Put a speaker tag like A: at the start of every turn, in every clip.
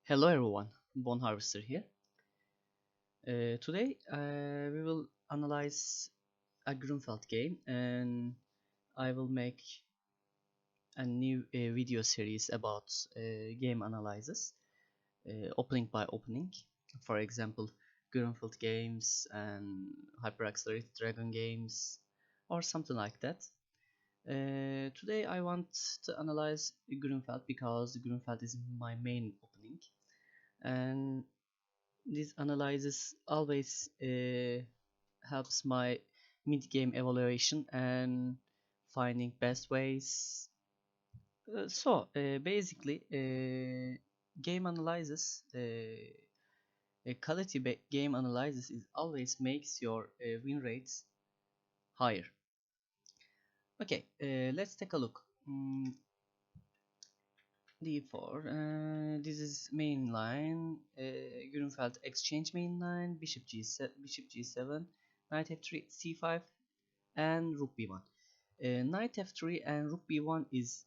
A: Hello everyone, Bone Harvester here. Today we will analyze a Grunfeld game and I will make a new video series about game analysis, opening by opening. For example, Grunfeld games and Hyperaccelerated Dragon games or something like that. Today I want to analyze Grunfeld because Grunfeld is my main opening and this analysis always helps my mid-game evaluation and finding best ways. Basically, game analysis, a quality game analysis is always makes your win rates higher. Okay, let's take a look. D4. This is main line. Grunfeld exchange main line. Bishop G7. Knight F3, C5, and Rook B1. Knight F3 and Rook B1 is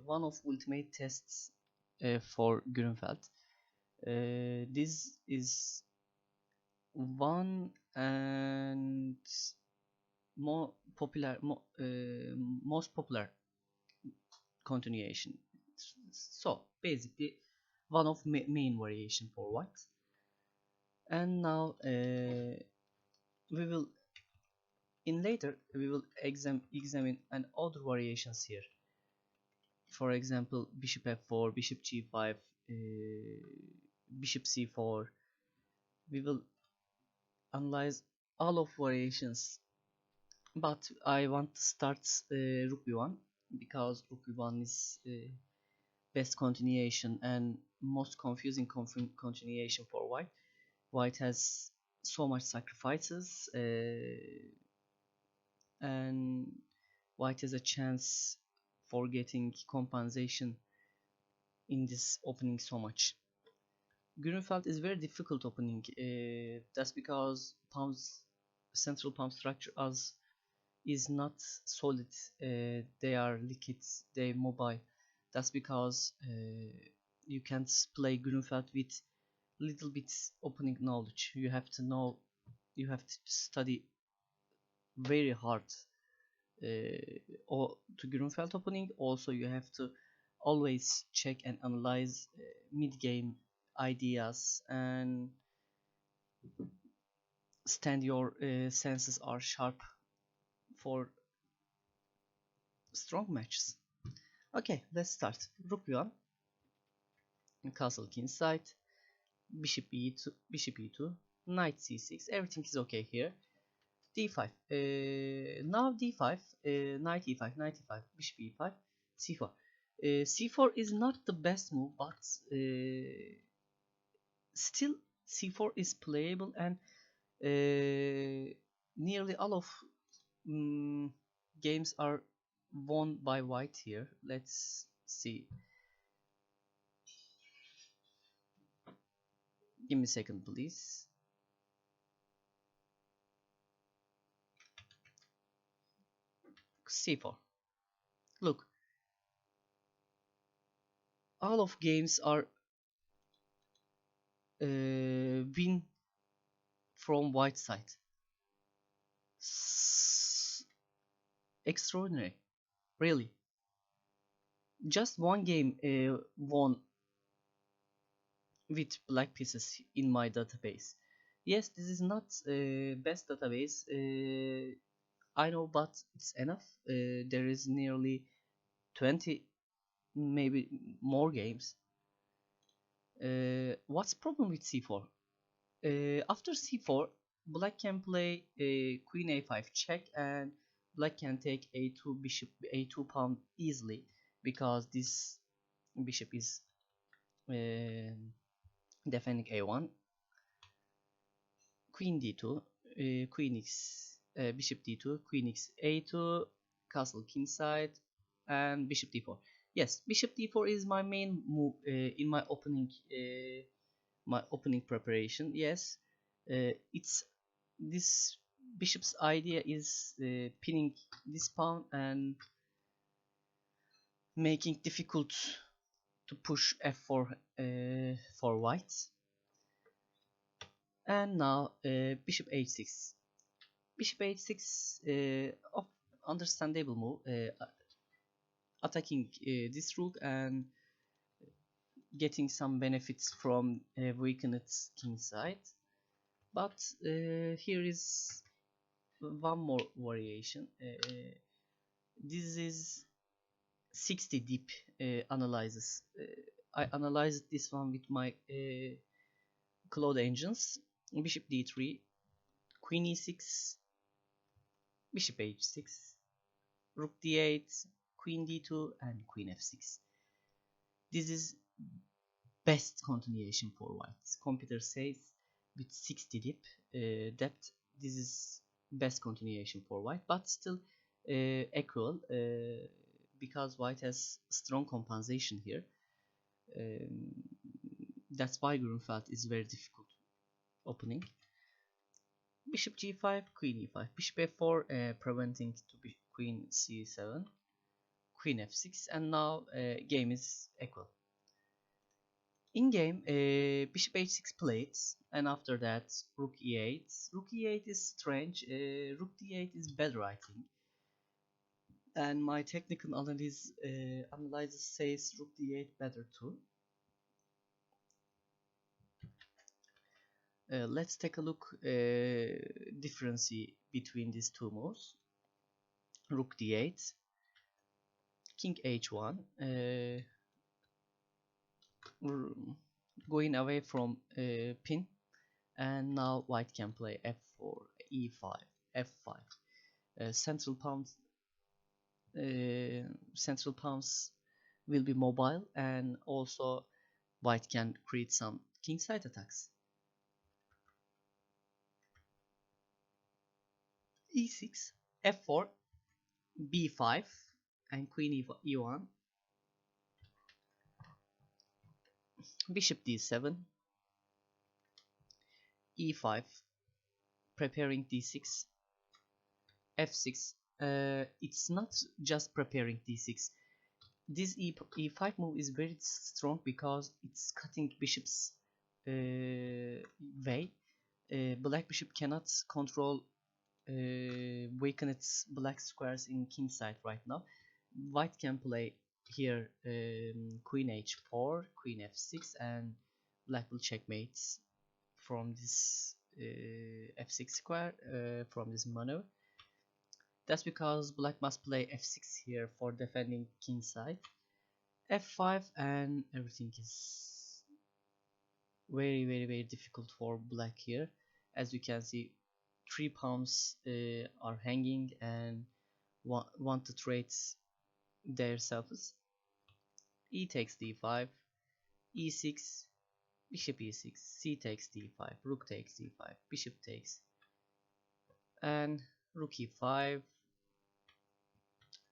A: one of ultimate tests for Grunfeld. This is one and more popular, most popular continuation. So basically, one of main variation for white. And now we will examine an other variations here. For example, bishop f4, bishop g5, bishop c4. We will analyze all of variations, but I want to start rook b1 because rook b1 is best continuation and most confusing continuation for white. White has so much sacrifices and white has a chance for getting compensation in this opening so much. Grunfeld is very difficult opening. That's because central palm structure as is not solid. They are liquid, they mobile. That's because you can't play Grunfeld with little bit opening knowledge. You have to know, you have to study very hard or to Grunfeld opening. Also, you have to always check and analyze mid-game ideas and stand your senses are sharp for strong matches. Okay, let's start. Rook b1, castle kingside, bishop e2, bishop e2, knight c6. Everything is okay here. D5. Now D5, knight e5, knight e5, bishop e5, c4. C4 is not the best move, but still c4 is playable and nearly all of games are won by white here. Let's see. Give me a second, please. C4. Look, all of games are win from white side. Extraordinary, really. Just one game won with black pieces in my database. Yes, this is not best database. I know, but it's enough. There is nearly 20, maybe more games. What's problem with c4? After c4, black can play queen a5 check and black can take a2 bishop a2 pawn easily because this bishop is defending a1. Queen d2, queen x, bishop d2, queen x a2, castle kingside, and bishop d4. Yes, bishop d4 is my main move in my opening preparation. Yes, it's this bishop's idea is pinning this pawn and making difficult to push f4 for white. And now bishop h6. Bishop h6, of understandable move, attacking this rook and getting some benefits from weakened king side. But here is one more variation. This is 60 deep analysis. I analyzed this one with my cloud engines. Bishop d3, queen e6, bishop h6, rook d8, queen d2, and queen f6. This is best continuation for white. Computer says with 60 deep depth, this is best continuation for white, but still equal because white has strong compensation here. That's why Grunfeld is very difficult opening. Bishop g5, queen e5, bishop f4, preventing to be queen c7, queen f6, and now game is equal. In game, bishop h6 played, and after that rook e8. Rook e8 is strange. Rook d8 is better, I think. And my technical analysis says rook d8 better too. Let's take a look difference between these two moves. Rook d8, king h1, going away from pin, and now white can play f4, e5, f5. Central pawns will be mobile, and also white can create some kingside attacks. e6, f4, b5, and queen e1, bishop d7, e5, preparing d6, f6. It's not just preparing d6. This e5 move is very strong because it's cutting bishop's way. Black bishop cannot control weakened black squares in king side right now. White can play here queen h4, queen f6, and black will checkmate from this f6 square from this maneuver. That's because black must play f6 here for defending king side, f5, and everything is very difficult for black here. As you can see, 3 pawns are hanging and want to trade their selves. E takes d5, e6, bishop e6, c takes d5, rook takes d5, bishop takes, and rook e5,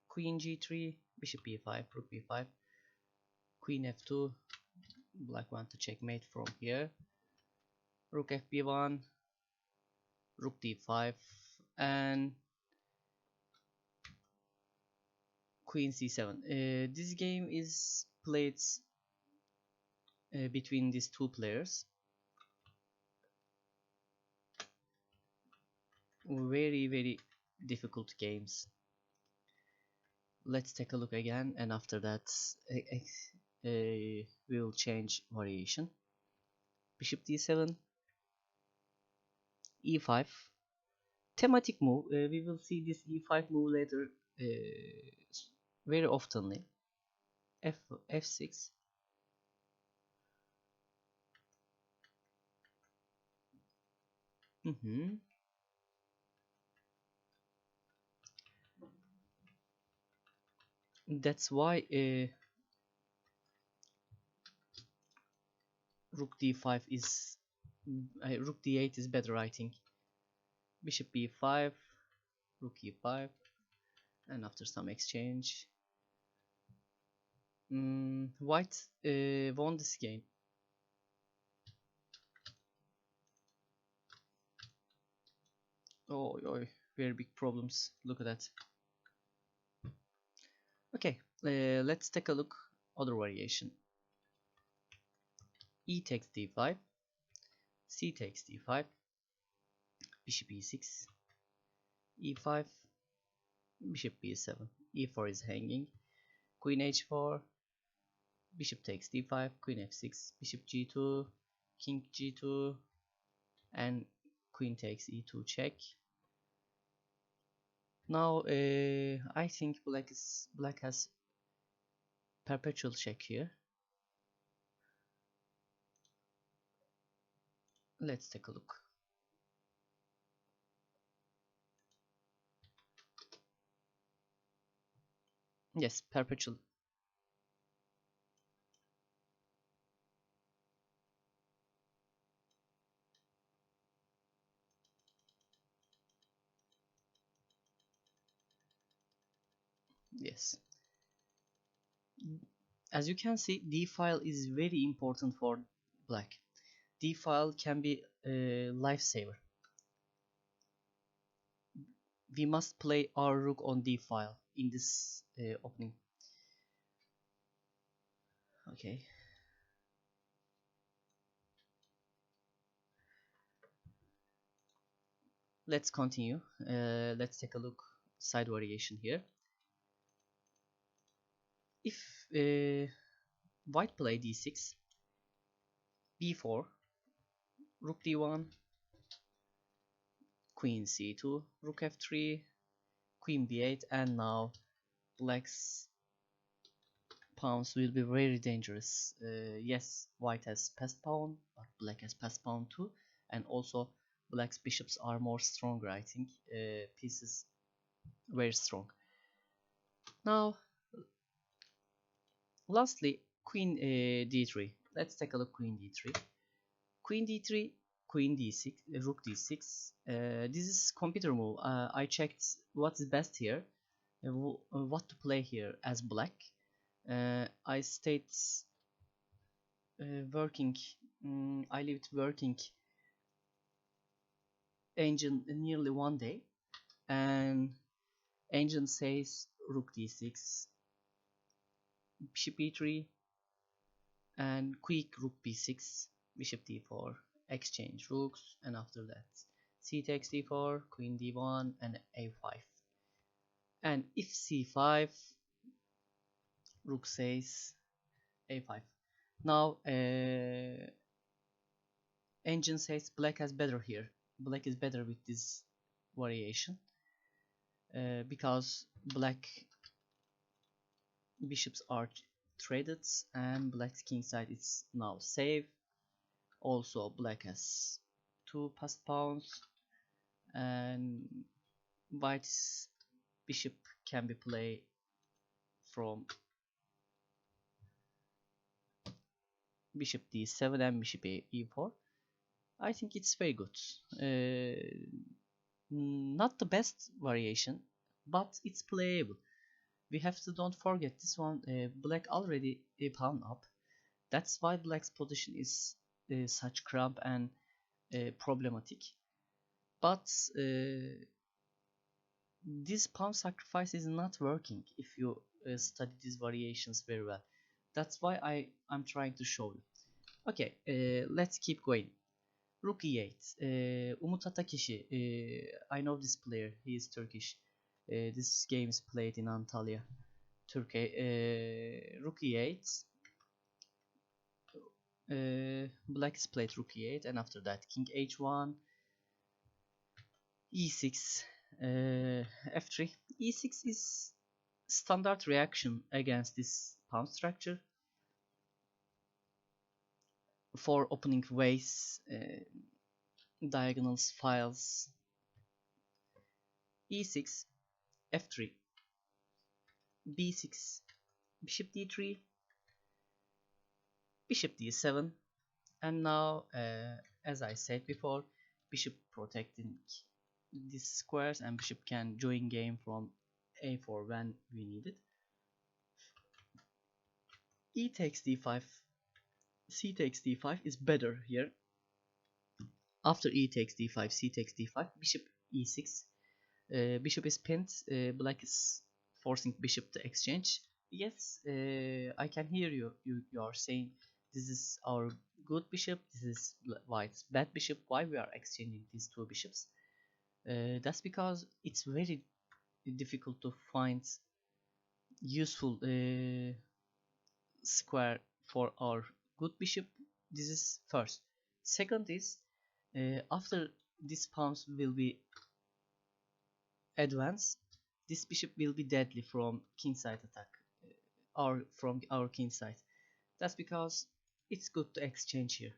A: queen g3, bishop e5, rook b5, queen f2. Black want to checkmate from here, rook fb1, rook d5, and queen c7. This game is played between these two players. Very difficult games. Let's take a look again, and after that we will change variation. Bishop d7, e5, thematic move. We will see this e5 move later very oftenly. f6, that's why rook d5 is rook d8 is better, I think. Bishop b5, rook e5, and after some exchange, white won this game. Oh, very big problems. Look at that. Okay, let's take a look other variation. E takes d5, c takes d5, bishop e6, e5, bishop b7, e4 is hanging, queen h4, bishop takes d5, queen f6, bishop g2, king g2, and queen takes e2 check. Now I think black has perpetual check here. Let's take a look. Yes, perpetual. Yes. As you can see, d file is very important for black. D file can be a lifesaver. We must play our rook on d file in this opening. Okay. Let's continue. Let's take a look side variation here. If white play d6, b4, rook d1, queen c2, rook f3, queen b8, and now black's pawns will be very dangerous. Yes, white has passed pawn, but black has passed pawn too, and also black's bishops are more stronger. I think pieces very strong. Now, lastly, queen d3. Let's take a look. Queen d3, queen d3, queen d6, rook d6. This is computer move. I checked what is best here, what to play here as black. I stayed working. I lived working engine nearly 1 day, and engine says rook d6, bishop e3, and quick rook b6, bishop d4, exchange rooks, and after that c takes d4, queen d1, and a5. And if c5, rook says a5. Now engine says black has better here. Black is better with this variation because black bishops are traded and black's king side is now safe. Also black has 2 passed pawns, and white's bishop can be played from bishop d7 and bishop e4. I think it's very good. Not the best variation, but it's playable. We have to don't forget this one. Black already a pawn up. That's why black's position is such cramp and problematic. But this pawn sacrifice is not working if you study these variations very well. That's why I'm trying to show you. Okay, let's keep going. Rook e8. Umut Atakeshi. I know this player. He is Turkish. This game is played in Antalya, Turkey. Rook e8. Black is played rook e8, and after that king h1, e6, f3. e6 is standard reaction against this pawn structure for opening ways, diagonals, files. e6, f3, b6, bishop d3, bishop d7, and now as I said before, bishop protecting these squares, and bishop can join game from a4 when we need it. E takes d5, c takes d5 is better here. After e takes d5, c takes d5, bishop e6. Bishop is pinned. Black is forcing bishop to exchange. Yes, I can hear you. You are saying this is our good bishop, this is white's bad bishop. Why we are exchanging these two bishops? That's because it's very difficult to find useful square for our good bishop. This is first. Second is after these pawns will be advanced, this bishop will be deadly from kingside attack, or from our kingside. That's because it's good to exchange here.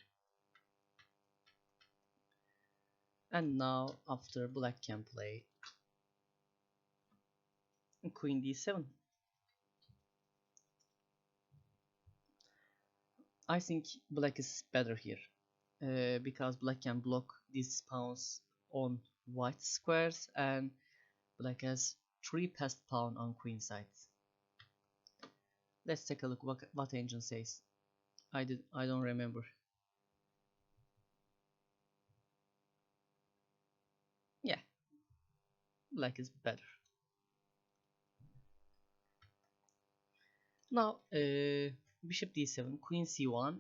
A: And now after black can play queen d7. I think black is better here because black can block these pawns on white squares, and black has 3 passed pawn on queen side. Let's take a look what engine says. I don't remember. Yeah, black is better. Now bishop d7, queen c1,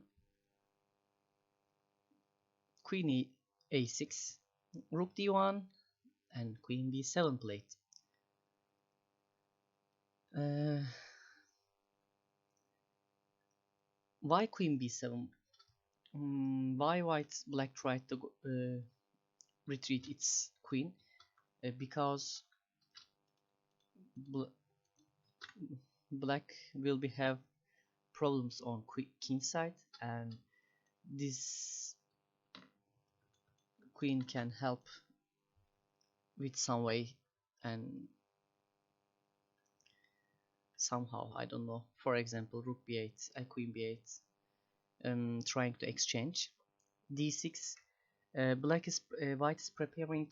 A: queen a6, rook d1, and queen b7 played. Why queen b7? Why black tried to retreat its queen? Because bl black will have problems on king side, and this queen can help with some way, and somehow, I don't know, for example rook b8, queen b8, trying to exchange d6. White is preparing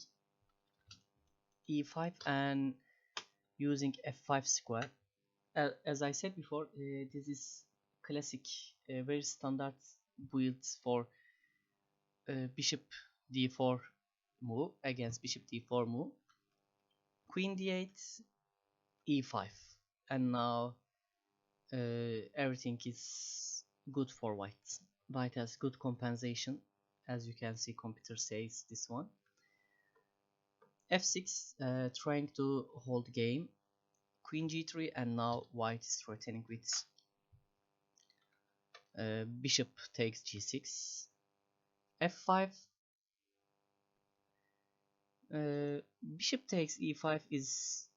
A: e5 and using f5 square. As I said before, this is classic, very standard builds for bishop d4 move against bishop d4 move. Queen d8, e5, and now everything is good for white. White has good compensation, as you can see. Computer says this one. f6, trying to hold game. Queen g3, and now white is threatening with bishop takes g6. f5, bishop takes e5 is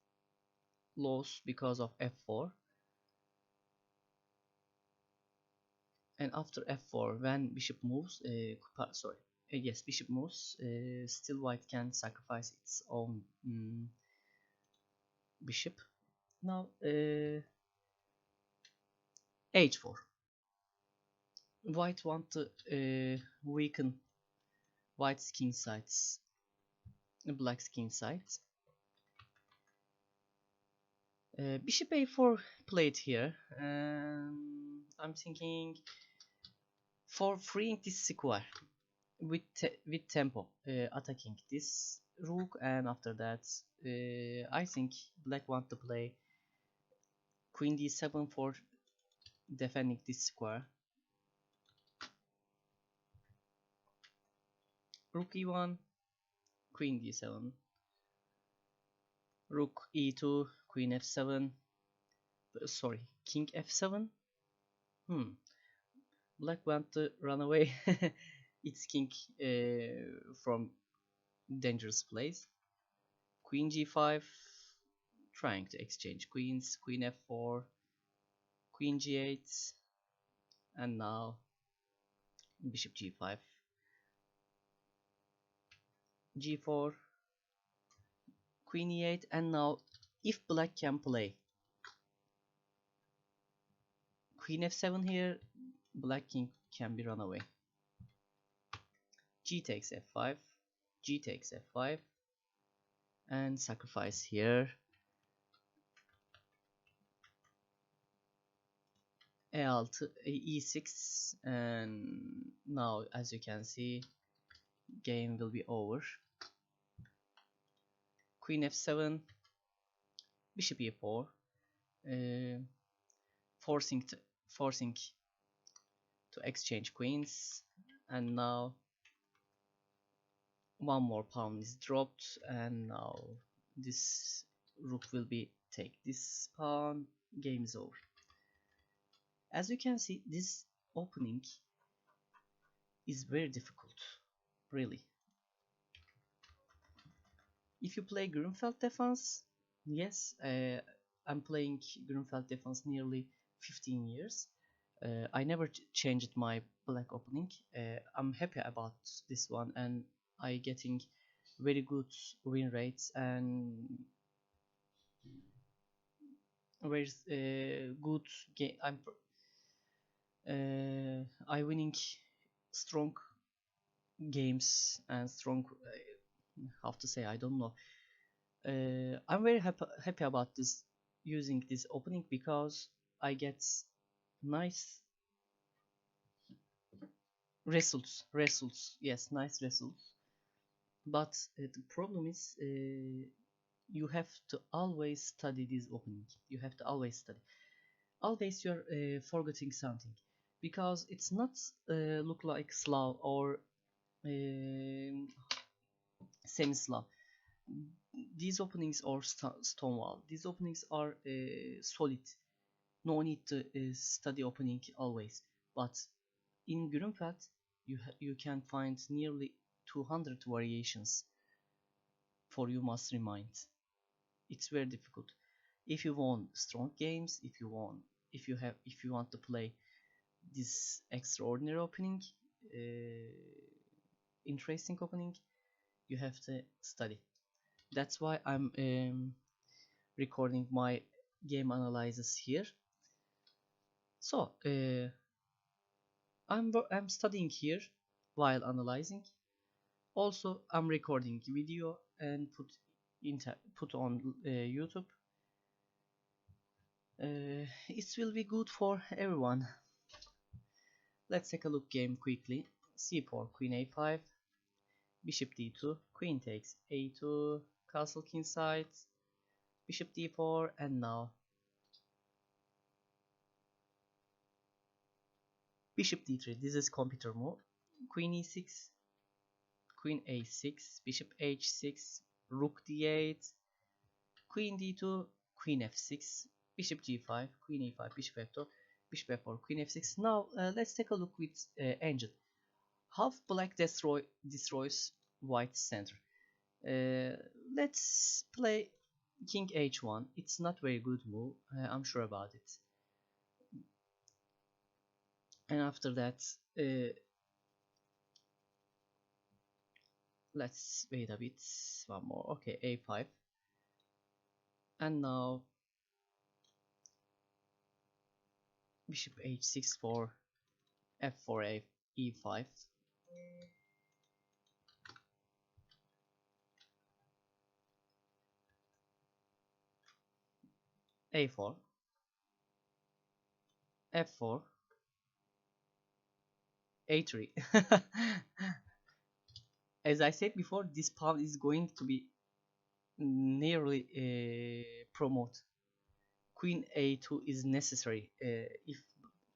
A: lost because of f4, and after f4, when bishop moves, yes, bishop moves, still white can sacrifice its own bishop. Now h4, white want to weaken white's king sides, black's king sides. Bishop a4 played here, and I'm thinking for freeing this square with tempo, attacking this rook, and after that I think black want to play queen d7 for defending this square. Rook e1, queen d7, rook e2, queen f7, sorry, king f7. Black want to run away its king from dangerous place. Queen g5, trying to exchange queens. Queen f4, queen g8, and now bishop g5, g4, queen e8, and now if black can play queen f7 here, black king can be run away. G takes f5, g takes f5, and sacrifice here. a6, e6, and now as you can see, game will be over. Queen f7, bishop e4, forcing to exchange queens. and now one more pawn is dropped, and now this rook will be take this pawn. Game is over. As you can see, this opening is very difficult, really. If you play Grunfeld defense, yes, I'm playing Grunfeld defense nearly 15 years. I never changed my black opening. I'm happy about this one, and I getting very good win rates and very good game. I winning strong games and strong. How to say? I don't know. I'm very happy about this using this opening because I get nice results. Yes, nice results. But the problem is you have to always study this opening. You have to always study. Always you're forgetting something because it's not look like Slav or um semi-Slav. These openings are stonewall. These openings are solid. No need to study opening always. But in Grunfeld, you can find nearly 200 variations for you mastery mind. It's very difficult. If you want strong games, if you want to play this extraordinary opening, interesting opening, you have to study. That's why I'm recording my game analysis here. So I'm studying here while analyzing. Also, I'm recording video and put on YouTube. It will be good for everyone. Let's take a look game quickly. c4, queen a5, bishop d2, queen takes a2, castle kingside, bishop d4, and now bishop d3. This is computer move. Queen e6, queen a6, bishop h6, rook d8, queen d2, queen f6, bishop g5, queen e5, bishop f2, bishop f4, queen f6. Now let's take a look with engine. How black destroys white center. Let's play king h1. It's not very good move. I'm sure about it. And after that, let's wait a bit. One more. Okay, a5. And now bishop h6 for f4, e5. a4, f4, a3. As I said before, this pawn is going to be nearly promote. Queen a2 is necessary. If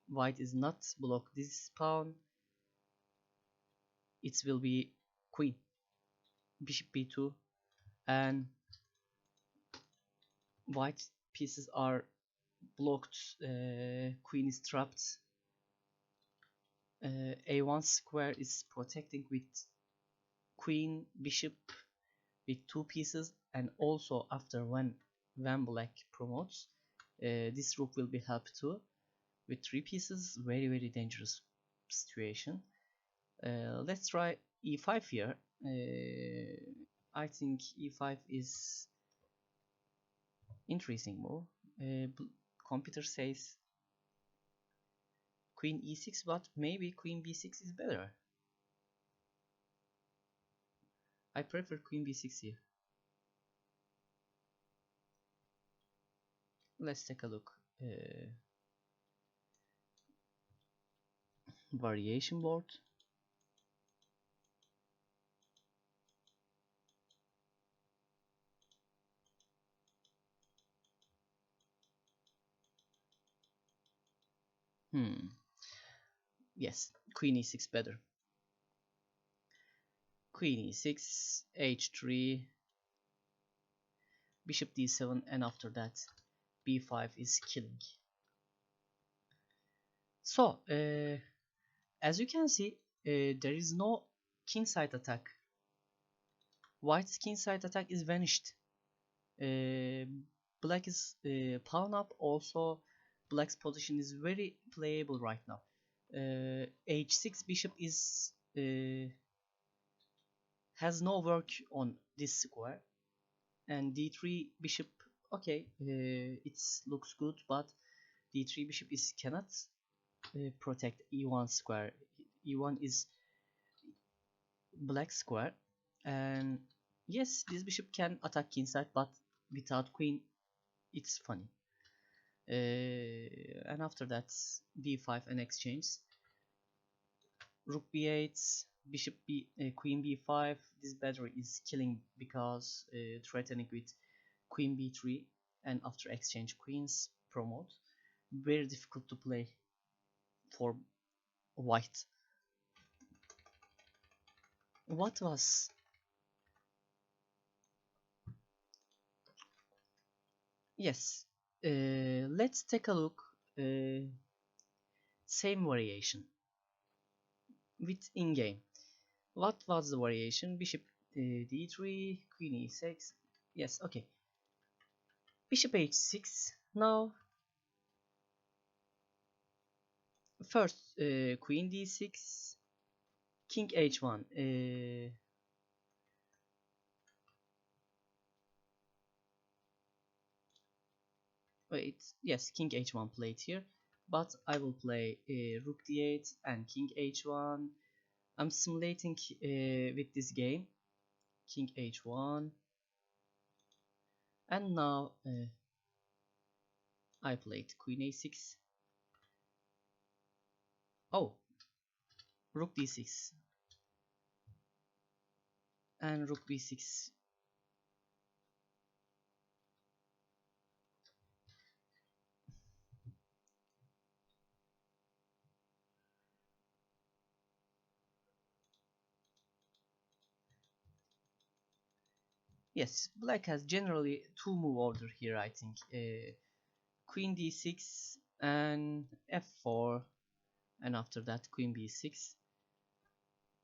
A: white is not block this pawn, it will be queen, bishop b2, and white pieces are blocked. Queen is trapped. A1 square is protecting with queen, bishop with two pieces, and also after when black promotes, this rook will be helped too with three pieces. Very dangerous situation. Let's try e5 here. I think e5 is interesting move. Computer says queen e6, but maybe queen b6 is better. I prefer queen b6 here. Let's take a look. Variation board. Yes, queen e6 better. queen e6, h3, bishop d7, and after that b5 is killing. So as you can see, there is no kingside attack. White's kingside attack is vanished. Black is pawn up. Also, black's position is very playable right now. h6 bishop is has no work on this square, and d3 bishop, okay, it looks good, but d3 bishop is cannot protect e1 square. e1 is black square, and yes, this bishop can attack kingside, but without queen it's funny. And after that b5 and exchange, rook b8, bishop b, queen b5. This battery is killing because threatening with queen b3, and after exchange queens promote. Very difficult to play for white. What was yes, let's take a look. Same variation with in-game. What was the variation? Bishop d3, queen e6. Yes, okay. Bishop h6. Now, first queen d6, king h1. Wait, yes, king h1 played here, but I will play rook d8 and king h1. I'm simulating with this game, king h1, and now I played queen a6. Oh, rook d6 and rook b6. Yes, black has generally two move order here, I think. Queen d6 and f4, and after that queen b6,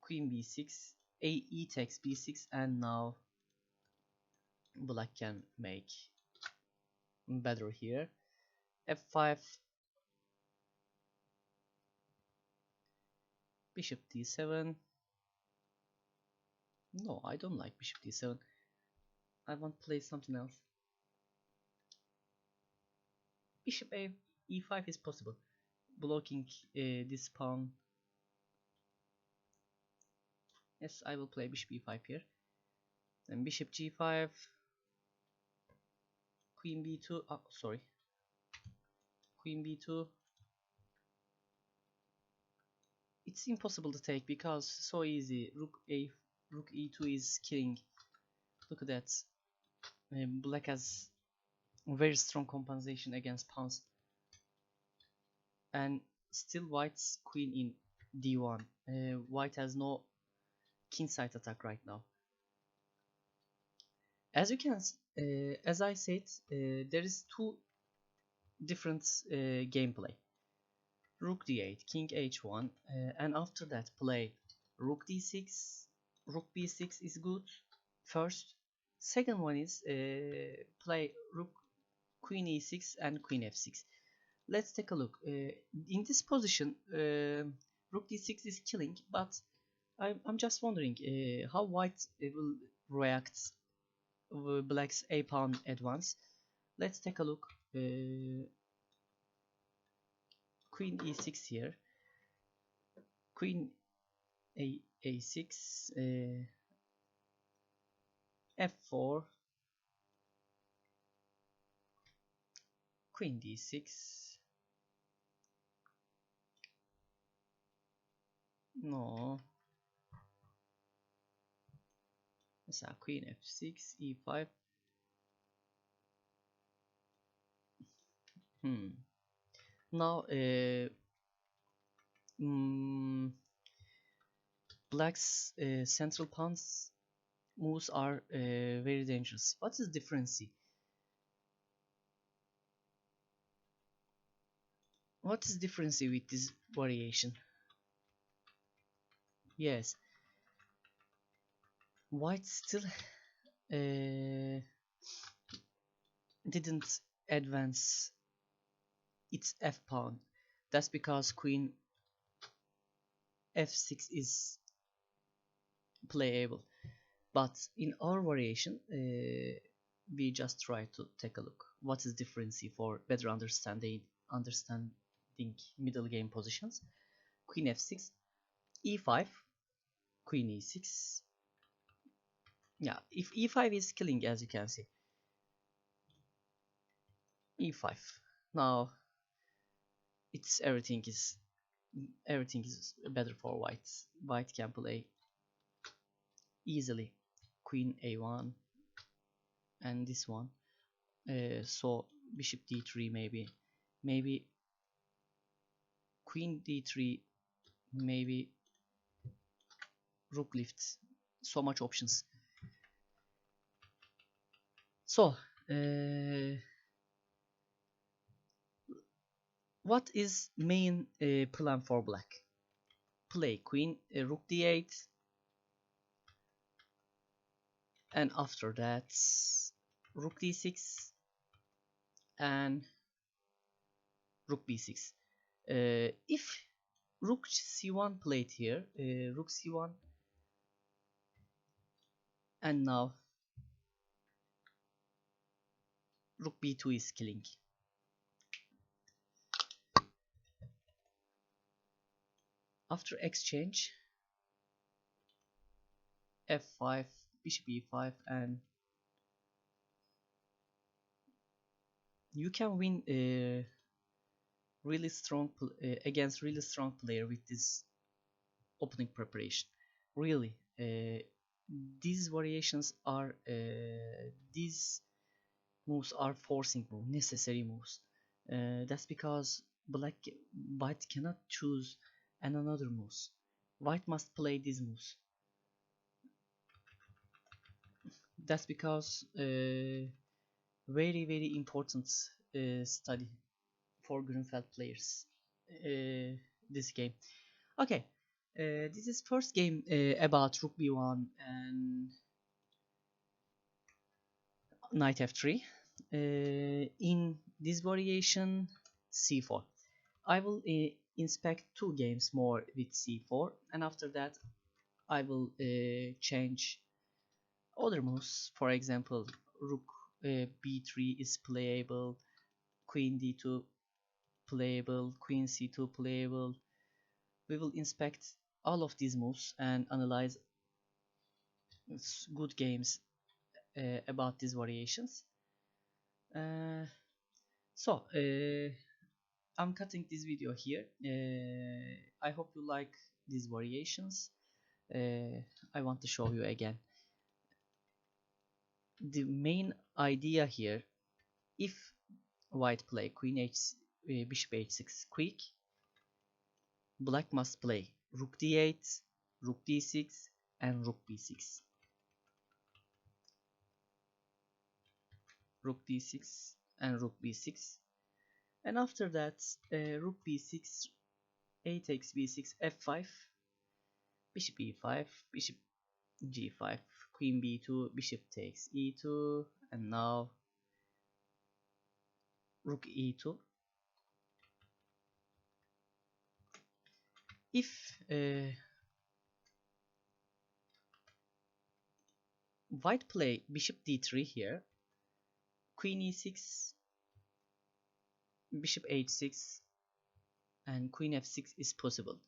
A: queen b6, e takes b6, and now black can make better here. f5, bishop d7. No, I don't like bishop d7. I want to play something else. Bishop e5 is possible, blocking this pawn. Yes, I will play bishop e5 here. Then bishop g5, queen b2. Oh, sorry, queen b2. It's impossible to take because so easy. Rook e2 is killing. Look at that. Black has very strong compensation against pawns, and still white's queen in d1. White has no kingside attack right now. As you can, as I said, there is two different gameplay. Rook d8, king h1, and after that play rook d6. Rook b6 is good. First, second one is play rook, queen e6 and queen f6. Let's take a look. In this position, rook d6 is killing, but I'm just wondering how white will react black's a pawn advance. Let's take a look. Queen e6 here, queen a6, f4, queen d6. No, mesela queen f6, e5. Now mm, Black's central pawns moves are very dangerous. What is the difference? What is the difference with this variation? Yes, white still didn't advance its f pawn. That's because queen f6 is playable. But in our variation, we just try to take a look. What is difference for better understanding middle game positions? Queen f6, e5, queen e6. Yeah, if e5 is killing, as you can see, e5. Now it's everything is better for white. White can play easily queen a1 and this one. So bishop d3 maybe queen d3, maybe rook lifts. So much options. So what is main plan for black? Play queen rook d8, and after that rook d6 and rook b6. If rook c1 played here, rook c1, and now rook b2 is killing. After exchange, f5, bishop e5, and you can win really strong against really strong player with this opening preparation. Really, these variations are these moves are forcing moves, necessary moves. That's because white cannot choose another moves. White must play these moves. That's because very important study for Grunfeld players. This game. Okay, this is first game about rook b1 and knight f3. In this variation, c4. I will inspect two games more with c4, and after that I will change other moves. For example, rook b3 is playable, queen d2 playable, queen c2 playable. We will inspect all of these moves and analyze good games about these variations. Uh, so I'm cutting this video here. I hope you like these variations. I want to show you again the main idea here. If white play queen bishop h6 quick, black must play rook d8, rook d6, and rook b6. Rook d6 and rook b6, and after that rook b6, a takes b6, f5, bishop e5, bishop g5, queen b2, bishop takes e2, and now rook e2. If white play bishop d3 here, queen e6, bishop h6, and queen f6 is possible.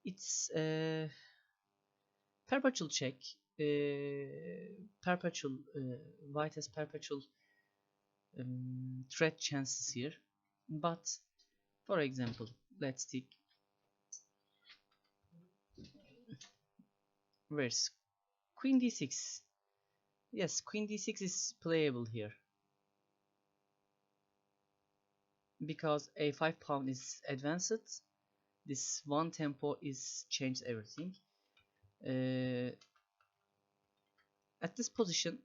A: It's perpetual check. Perpetual white has perpetual threat chances here. But for example, let's take where's queen d6. Yes, queen d6 is playable here because a5 pawn is advanced. This one tempo is changed everything. Uh, at this position,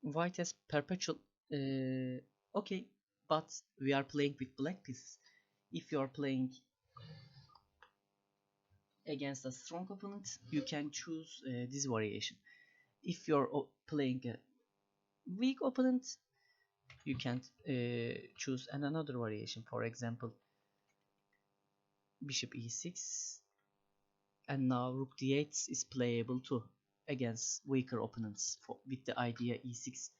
A: white has perpetual. Okay, but we are playing with black pieces. If you are playing against a strong opponent, you can choose this variation. If you're playing a weak opponent, you can choose another variation. For example, bishop e6, and now rook d8 is playable too against weaker opponents with the idea e6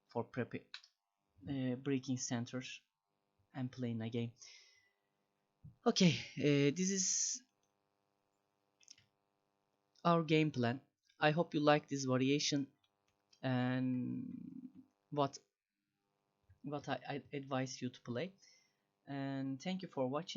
A: for breaking center and playing a game. Okay, this is our game plan. I hope you like this variation and what I advise you to play. And thank you for watching.